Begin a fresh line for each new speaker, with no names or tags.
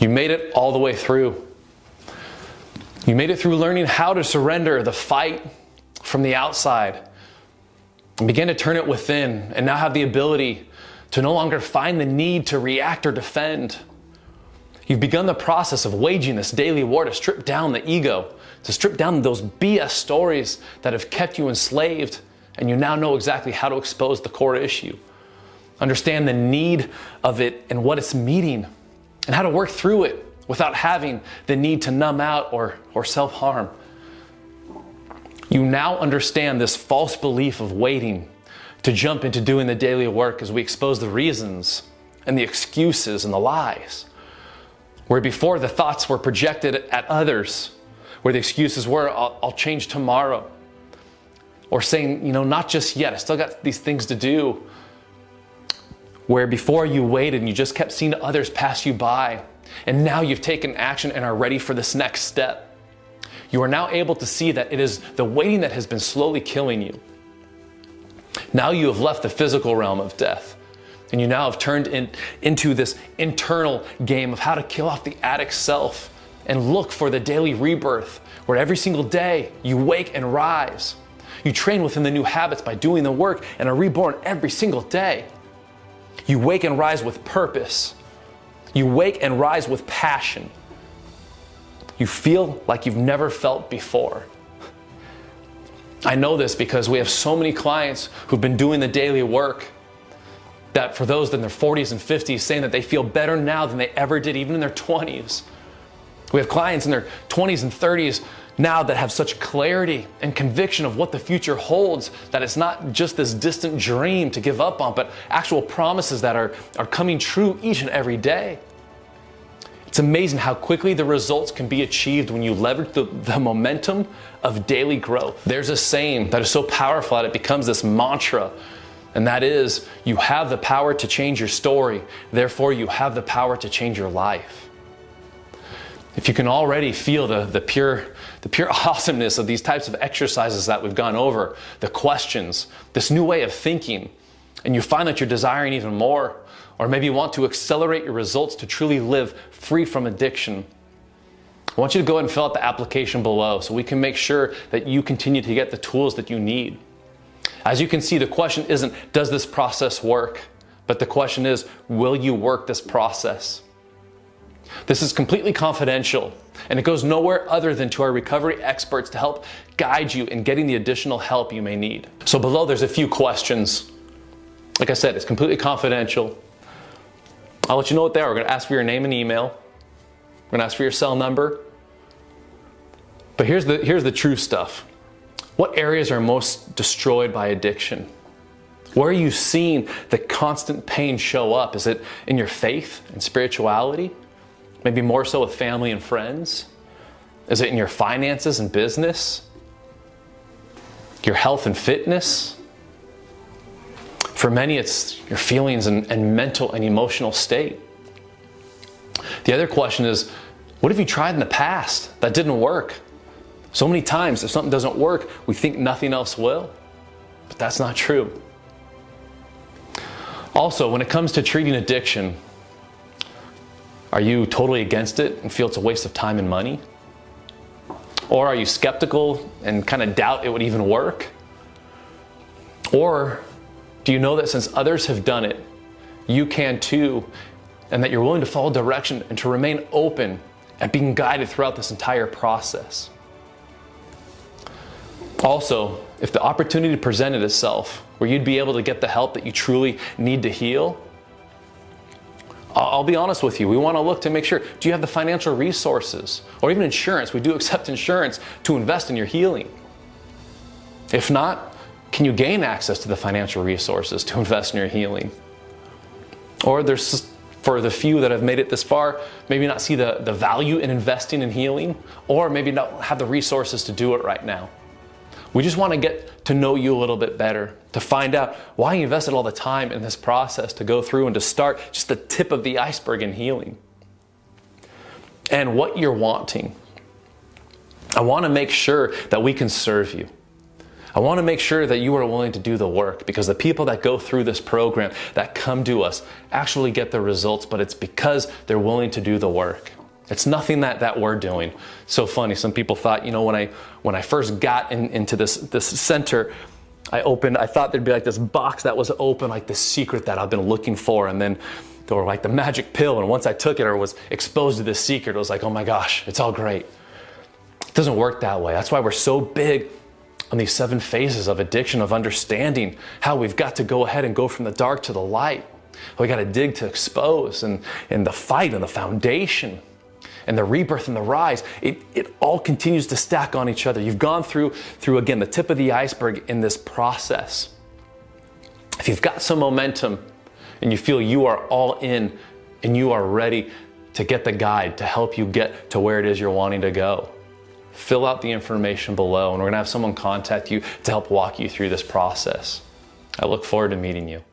You made it all the way through. You made it through learning how to surrender the fight from the outside and begin to turn it within, and now have the ability to no longer find the need to react or defend. You've begun the process of waging this daily war to strip down the ego, to strip down those BS stories that have kept you enslaved, and you now know exactly how to expose the core issue. Understand the need of it and what it's meeting, and how to work through it without having the need to numb out or self-harm. You now understand this false belief of waiting to jump into doing the daily work as we expose the reasons and the excuses and the lies. Where before the thoughts were projected at others, where the excuses were, I'll change tomorrow. Or saying, not just yet, I still got these things to do. Where before you waited and you just kept seeing others pass you by, and now you've taken action and are ready for this next step. You are now able to see that it is the waiting that has been slowly killing you. Now you have left the physical realm of death, and you now have turned into this internal game of how to kill off the addict self and look for the daily rebirth, where every single day you wake and rise. You train within the new habits by doing the work and are reborn every single day. You wake and rise with purpose. You wake and rise with passion. You feel like you've never felt before. I know this because we have so many clients who've been doing the daily work, that for those in their 40s and 50s saying that they feel better now than they ever did even in their 20s. We have clients in their 20s and 30s now that have such clarity and conviction of what the future holds, that it's not just this distant dream to give up on, but actual promises that are coming true each and every day. It's amazing how quickly the results can be achieved when you leverage the momentum of daily growth. There's a saying that is so powerful that it becomes this mantra, and that is, you have the power to change your story, therefore you have the power to change your life. If you can already feel the pure awesomeness of these types of exercises that we've gone over, the questions, this new way of thinking, and you find that you're desiring even more, or maybe you want to accelerate your results to truly live free from addiction, I want you to go ahead and fill out the application below so we can make sure that you continue to get the tools that you need. As you can see, the question isn't, does this process work? But the question is, will you work this process? This is completely confidential, and it goes nowhere other than to our recovery experts to help guide you in getting the additional help you may need. So below there's a few questions. Like I said, it's completely confidential. I'll let you know what they are. We're going to ask for your name and email. We're going to ask for your cell number. But here's the true stuff. What areas are most destroyed by addiction? Where are you seeing the constant pain show up? Is it in your faith and spirituality? Maybe more so with family and friends? Is it in your finances and business? Your health and fitness? For many, it's your feelings and mental and emotional state. The other question is, what have you tried in the past that didn't work? So many times, if something doesn't work, we think nothing else will. But that's not true. Also, when it comes to treating addiction, are you totally against it and feel it's a waste of time and money? Or are you skeptical and kind of doubt it would even work? Or do you know that since others have done it, you can too, and that you're willing to follow direction and to remain open and being guided throughout this entire process? Also, if the opportunity presented itself where you'd be able to get the help that you truly need to heal, I'll be honest with you, we want to look to make sure, do you have the financial resources or even insurance? We do accept insurance to invest in your healing. If not, can you gain access to the financial resources to invest in your healing? Or there's, for the few that have made it this far, maybe not see the value in investing in healing, or maybe not have the resources to do it right now. We just want to get to know you a little bit better, to find out why you invested all the time in this process to go through and to start just the tip of the iceberg in healing. And what you're wanting. I want to make sure that we can serve you. I want to make sure that you are willing to do the work, because the people that go through this program, that come to us, actually get the results, but it's because they're willing to do the work. It's nothing that we're doing. So funny, some people thought, when I first got into this center, I thought there'd be like this box that was open, like this secret that I've been looking for, and then there were like the magic pill, and once I took it or was exposed to this secret, it was like, oh my gosh, it's all great. It doesn't work that way. That's why we're so big on these 7 phases of addiction, of understanding how we've got to go ahead and go from the dark to the light. We got to dig to expose, and the fight and the foundation and the rebirth and the rise, it all continues to stack on each other. You've gone through again, the tip of the iceberg in this process. If you've got some momentum and you feel you are all in and you are ready to get the guide to help you get to where it is you're wanting to go, fill out the information below, and we're going to have someone contact you to help walk you through this process. I look forward to meeting you.